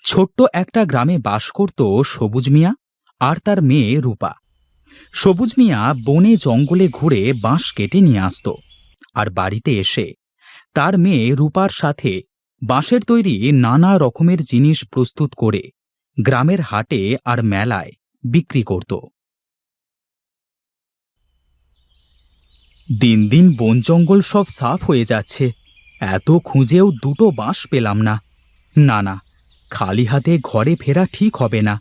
ছোট্ট একটা গ্রামে বাস করত সবুজ মিয়া আর তার মেয়ে রূপা। সবুজ মিয়া বনে জঙ্গলে ঘুরে বাঁশ কেটে নিয়ে আসত, আর বাড়িতে এসে তার মেয়ে রূপার সাথে বাঁশের তৈরি নানা রকমের জিনিস প্রস্তুত করে গ্রামের হাটে আর মেলায় বিক্রি করত। দিন দিন বন জঙ্গল সব সাফ হয়ে যাচ্ছে, এত খুঁজেও দুটো বাঁশ পেলাম না। না না, খালি হাতে ঘরে ফেরা ঠিক হবে না।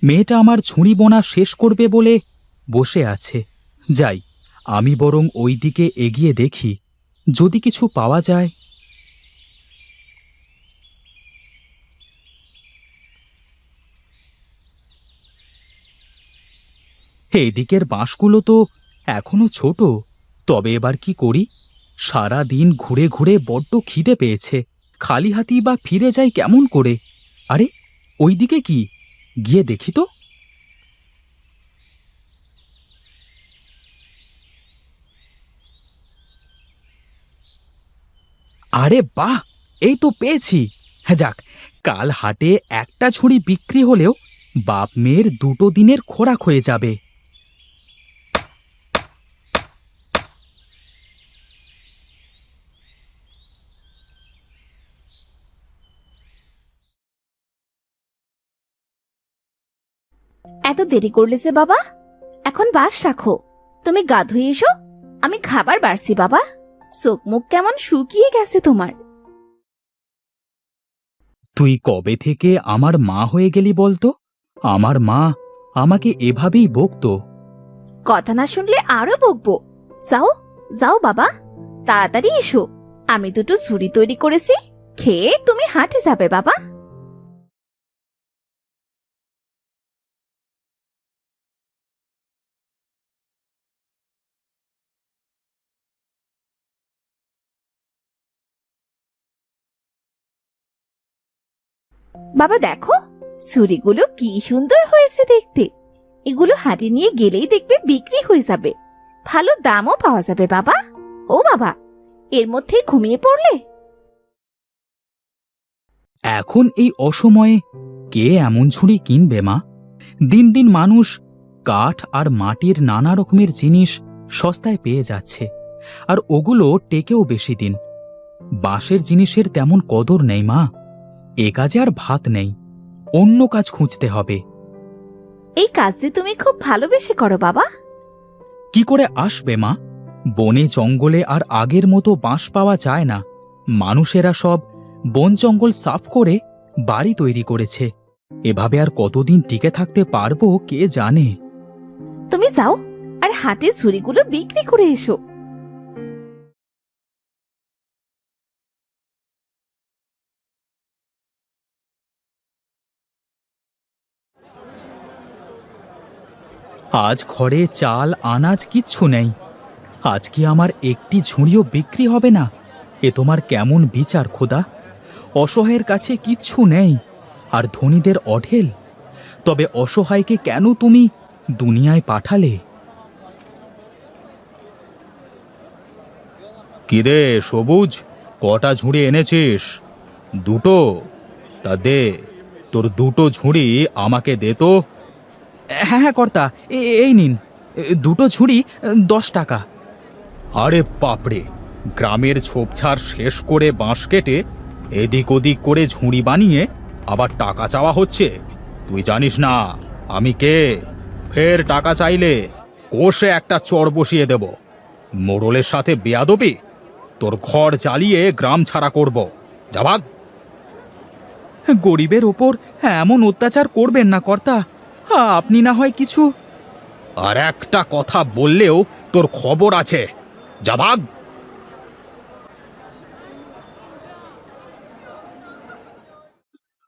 মেয়েটা আমার ঝুড়ি বোনা শেষ করবে বলে বসে আছে। যাই, আমি বরং ওই দিকে এগিয়ে দেখি, যদি কিছু পাওয়া যায়। এদিকের বাঁশগুলো তো এখনো ছোট, তবে এবার কি করি? সারা দিন ঘুরে ঘুরে বড্ড খিদে পেয়েছে, খালি হাতেই বা ফিরে যাই কেমন করে? আরে, ওইদিকে কি? গিয়ে দেখি তো। আরে বাহ, এই তো পেয়েছি। হ্যাঁ, যাক, কাল হাটে একটা ঝুড়ি বিক্রি হলেও বাপ মেয়ের দুটো দিনের খোরাক হয়ে যাবে। এত দেরি করলে যে বাবা? এখন বাস রাখো, তুমি গা ধুয়ে এসো, আমি খাবার বাড়ছি বাবা। চোখ মুখ কেমন শুকিয়ে গেছে তোমার। তুই কবে থেকে আমার মা হয়ে গেলি বলতো? আমার মা আমাকে এভাবেই বকতো। কথা না শুনলে আরো বকবো। যাও যাও বাবা, তাড়াতাড়ি এসো, আমি দুটো ঝুড়ি তৈরি করেছি, খেয়ে তুমি হাঁটে যাবে বাবা। বাবা দেখো, ঝুড়িগুলো কি সুন্দর হয়েছে দেখতে। এগুলো হাটে নিয়ে গেলেই দেখবে বিক্রি হয়ে যাবে, ভালো দামও পাওয়া যাবে বাবা। ও বাবা, এর মধ্যে ঘুমিয়ে পড়লে? এখন এই অসময়ে কে এমন ঝুড়ি কিনবে মা? দিন দিন মানুষ কাঠ আর মাটির নানা রকমের জিনিস সস্তায় পেয়ে যাচ্ছে, আর ওগুলো টেকেও বেশি দিন। বাঁশের জিনিসের তেমন কদর নেই মা। এ কাজে আর ভাত নেই, অন্য কাজ খুঁজতে হবে। এই কাজ যে তুমি খুব ভালোবেসে করো বাবা। কি করে আসবে মা? বনে জঙ্গলে আর আগের মতো বাঁশ পাওয়া যায় না। মানুষেরা সব বন জঙ্গল সাফ করে বাড়ি তৈরি করেছে। এভাবে আর কতদিন টিকে থাকতে পারবো কে জানে। তুমি যাও আর হাটে ঝুড়িগুলো বিক্রি করে এসো। আজ ঘরে চাল আনাজ কিচ্ছু নেই। আজ কি আমার একটি ঝুড়িও বিক্রি হবে না? এ তোমার কেমন বিচার খোদা? অসহায়ের কাছে কিচ্ছু নেই, আর ধনীদের অঢেল। তবে অসহায়কে কেন তুমি দুনিয়ায় পাঠালে? কিরে সবুজ, কটা ঝুড়ি এনেছিস? দুটো? তা দে, তোর দুটো ঝুড়ি আমাকে দে তো। হ্যাঁ হ্যাঁ কর্তা, এই নিন দুটো ঝুড়ি, 10 টাকা। আরে বাপরে, গ্রামের ঝোপঝাড় শেষ করে বাঁশ কেটে এদিক ওদিক করে ঝুড়ি বানিয়ে আবার টাকা চাওয়া হচ্ছে? তুই জানিস না আমি কে? ফের টাকা চাইলে কষে একটা চড় বসিয়ে দেব। মোড়লের সাথে বেয়াদবি? তোর ঘর জ্বালিয়ে গ্রাম ছাড়া করব। যা ভাগ। গরিবের ওপর এমন অত্যাচার করবেন না কর্তা, আপনি না হয় কিছু। আর একটা কথা বললেও তোর খবর আছে। যা ভাগ।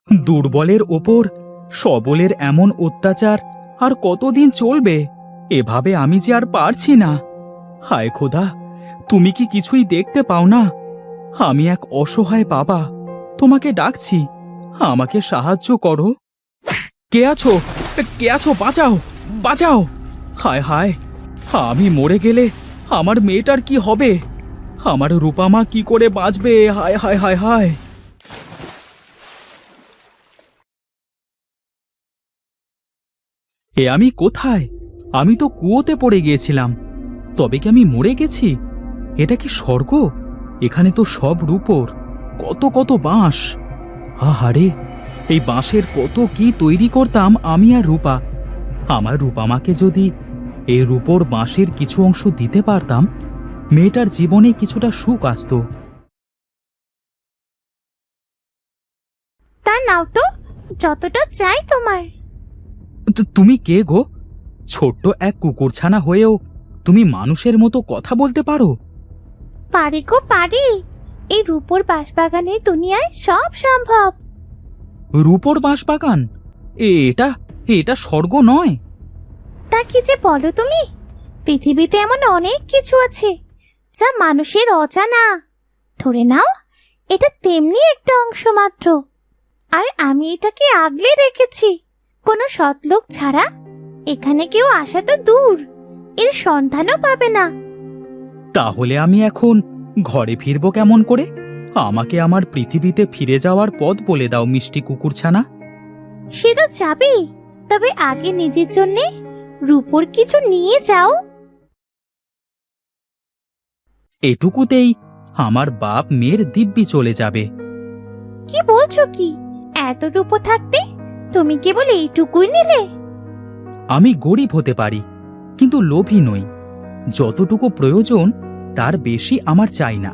দুর্বলের ওপর সবলের এমন অত্যাচার আর কতদিন চলবে? এভাবে আমি যে আর পারছি না। হায় খোদা, তুমি কি কিছুই দেখতে পাও না? আমি এক অসহায় বাবা, তোমাকে ডাকছি, আমাকে সাহায্য করো। কে আছো? কে আছো? বাঁচাও, বাঁচাও! হায় হায়, আমি মরে গেলে আমার মেয়েটার কি হবে? আমার রূপামা কি করে বাঁচবে? হায় হায় হায় হায়! এ আমি কোথায়? আমি তো কুয়োতে পড়ে গিয়েছিলাম। তবে কি আমি মরে গেছি? এটা কি স্বর্গ? এখানে তো সব রূপোর, কত কত বাঁশ। আহারে, এই বাঁশের কত কি তৈরি করতাম আমি আর রূপা। আমার রূপামাকে যদি এই রূপোর বাঁশের কিছু অংশ দিতে পারতাম, মেয়েটার জীবনে কিছুটা সুখ আসতো। তা নাও তো, যতটা চাই তোমার। তুমি কে গো? ছোট্ট এক কুকুরছানা হয়েও তুমি মানুষের মতো কথা বলতে পারো? পারি গো পারি। এই রূপোর বাঁশবাগানের দুনিয়ায় সব সম্ভব। রূপোর বাঁশবাগান? এটা এটা স্বর্গ নয়? তা কি যে বলো তুমি! পৃথিবীতে এমন অনেক কিছু আছে যা মানুষের অজানা। ধরে নাও, এটা তেমনি একটা অংশ মাত্র। আর আমি এটাকে আগলে রেখেছি। কোনো সৎলোক ছাড়া এখানে কেউ আসা তো দূর, এর সন্ধানও পাবে না। তাহলে আমি এখন ঘরে ফিরবো কেমন করে? আমাকে আমার পৃথিবীতে ফিরে যাওয়ার পথ বলে দাও, মিষ্টি কুকুরছানা। সে তো যাবেই, তবে আগে নিজের জন্যে রূপোর কিছু নিয়ে যাও। এটুকুতেই আমার বাপ মেয়ের দিব্যি চলে যাবে। কি বলছো কি? এত রূপো থাকতে তুমি কেবল এইটুকুই নিলে? আমি গরিব হতে পারি, কিন্তু লোভী নই। যতটুকু প্রয়োজন তার বেশি আমার চাই না।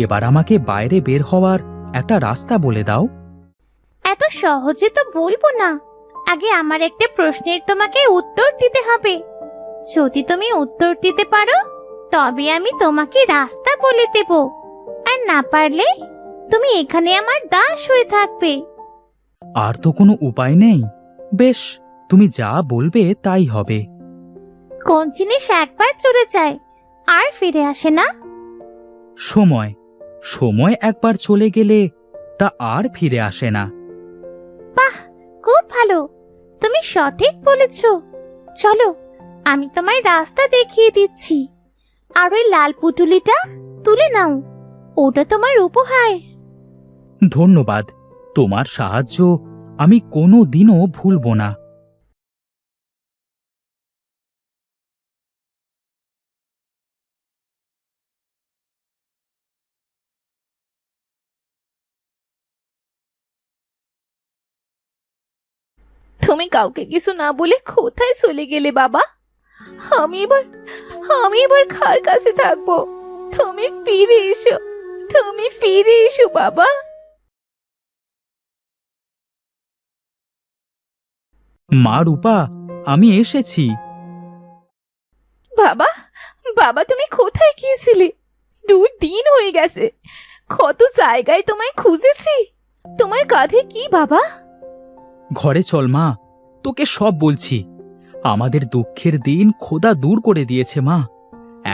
এবার আমাকে বাইরে বের হওয়ার একটা রাস্তা বলে দাও। এত সহজে তো বলবো না। আগে আমার একটা প্রশ্নের তোমাকে উত্তর দিতে হবে। যদি তুমি উত্তর দিতে পারো তবে আমি তোমাকে রাস্তা বলে দেব, আর না পারলে তুমি এখানে আমার দাস হয়ে থাকবে। আর তো কোনো উপায় নেই। বেশ, তুমি যা বলবে তাই হবে। কোন জিনিস একবার চলে যায় আর ফিরে আসে না? সময়। সময় একবার চলে গেলে তা আর ফিরে আসে না। বাহ, খুব ভালো, তুমি সঠিক বলেছ। চলো, আমি তোমায় রাস্তা দেখিয়ে দিচ্ছি। আর ওই লাল পুটুলিটা তুলে নাও, ওটা তোমার উপহার। ধন্যবাদ। তোমার সাহায্য আমি কোনো দিনও ভুলব না। তুমি কাউকে কিছু না বলে কোথায় চলে গেলে বাবা? আমি এবার কার কাছে থাকবো? তুমি ফিরে এসো, তুমি ফিরে এসো বাবা। মা রূপা, আমি এসেছি। বাবা, বাবা তুমি কোথায় গিয়েছিলে? 2 দিন হয়ে গেছে, কত জায়গায় তোমায় খুঁজেছি। তোমার কাঁধে কি বাবা? ঘরে চল মা, তোকে সব বলছি। আমাদের দুঃখের দিন খোদা দূর করে দিয়েছে মা।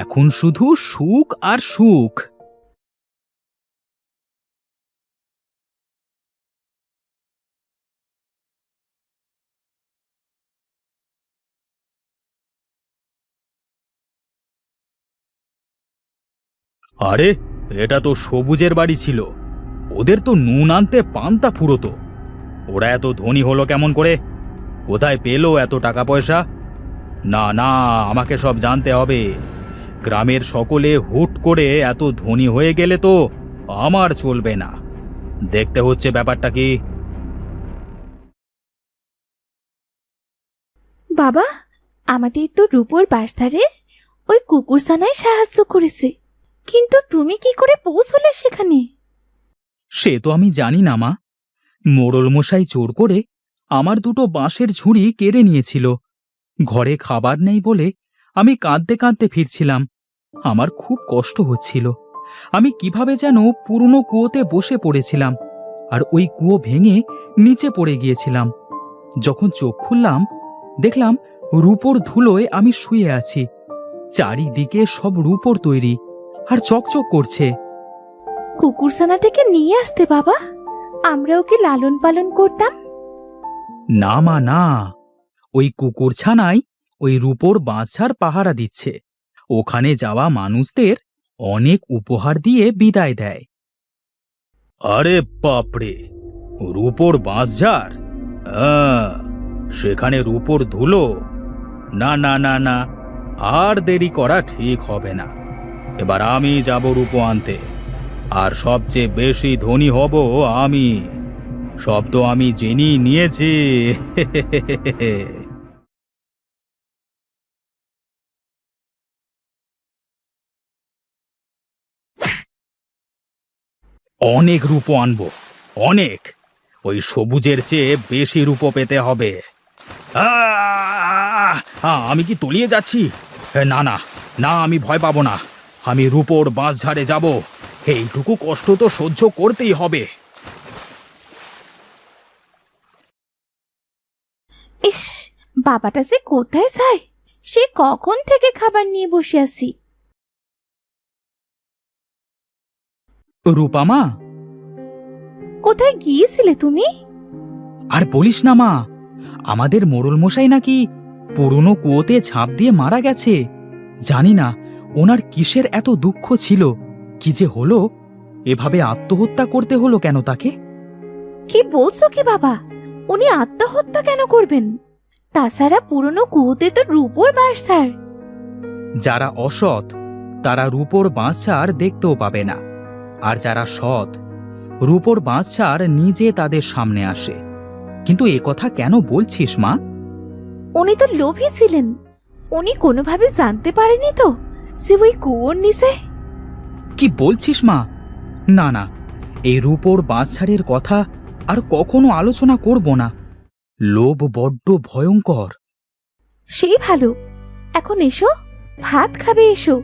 এখন শুধু সুখ আর সুখ। আরে, এটা তো সবুজের বাড়ি ছিল। ওদের তো নুন আনতে পান্তা ফুরোতো। ওরা এত ধনী হলো কেমন করে? কোথায় পেলো এত টাকা পয়সা? না না, আমাকে সব জানতে হবে। গ্রামের সকলে হুট করে এত ধনী হয়ে গেলে তো আমার চলবে না। দেখতে হচ্ছে ব্যাপারটা কি। বাবা, আমাদের তো রূপোর বাসধারে ওই কুকুরছানায় সাহায্য করেছে, কিন্তু তুমি কি করে পৌঁছলে সেখানে? সে তো আমি জানি না মা। মোড়ল মশাই জোর করে আমার দুটো বাঁশের ঝুড়ি কেড়ে নিয়েছিল। ঘরে খাবার নেই বলে আমি কাঁদতে কাঁদতে ফিরছিলাম। আমার খুব কষ্ট হচ্ছিল। আমি কিভাবে যেন পুরনো কুয়োতে বসে পড়েছিলাম, আর ওই কুয়ো ভেঙে নিচে পড়ে গিয়েছিলাম। যখন চোখ খুললাম, দেখলাম রূপোর ধুলোয় আমি শুয়ে আছি। চারিদিকে সব রূপোর তৈরি আর চকচক করছে। কুকুরছানাটাকে নিয়ে আসতে বাবা, আমরা ওকে লালন পালন করতাম। না মা না, ওই কুকুরছানাই ওই রূপোর বাঁশঝাড় পাহারা দিচ্ছে। ওখানে যাওয়া মানুষদের অনেক উপহার দিয়ে বিদায় দেয়। আরে বাপরে, রূপোর বাঁশঝাড়! সেখানে রূপোর ধুলো? না না না না, আর দেরি করা ঠিক হবে না। এবার আমি যাব রূপো আনতে, আর সবচেয়ে বেশি ধনী হব আমি। সব তো আমি জেনেই নিয়েছি। অনেক রূপো আনবো, অনেক। ওই সবুজের চেয়ে বেশি রূপো পেতে হবে। আহ! আমি কি তলিয়ে যাচ্ছি? না না না, আমি ভয় পাবো না। আমি রূপোর বাঁশঝাড়ে যাব। এইটুকু কষ্ট তো সহ্য করতেই হবে। ইস, বাবাটা সে কোথায় যায়? সে কখন থেকে খাবার নিয়ে বসে আছি। রূপা মা, কোথায় গিয়েছিলে তুমি? আর বলিস না মা, আমাদের মোড়ল মশাই নাকি পুরনো কুয়োতে ঝাঁপ দিয়ে মারা গেছে। জানি না ওনার কিসের এত দুঃখ ছিল, কি যে হলো। এভাবে আত্মহত্যা করতে হলো কেন তাকে? কি বলছো কি বাবা? উনি আত্মহত্যা কেন করবেন? তাছাড়া পুরনো কুয়োতে তো রূপোর বাসার। যারা অসৎ তারা রূপোর বাঁশঝাড় দেখতেও পাবে না, আর যারা সৎ রূপোর বাঁশঝাড় নিজে তাদের সামনে আসে। কিন্তু এ কথা কেন বলছিস মা? উনি তো লোভী ছিলেন। উনি কোনোভাবে জানতে পারেনি তো সে ওই কুয়োর নিচে। কি বলছিস মা? না না, এই রূপোর বাঁশঝাড়ের কথা আর কখনো আলোচনা করব না। লোভ বড্ড ভয়ঙ্কর। সেই ভালো, এখন এসো, ভাত খাবে, এসো।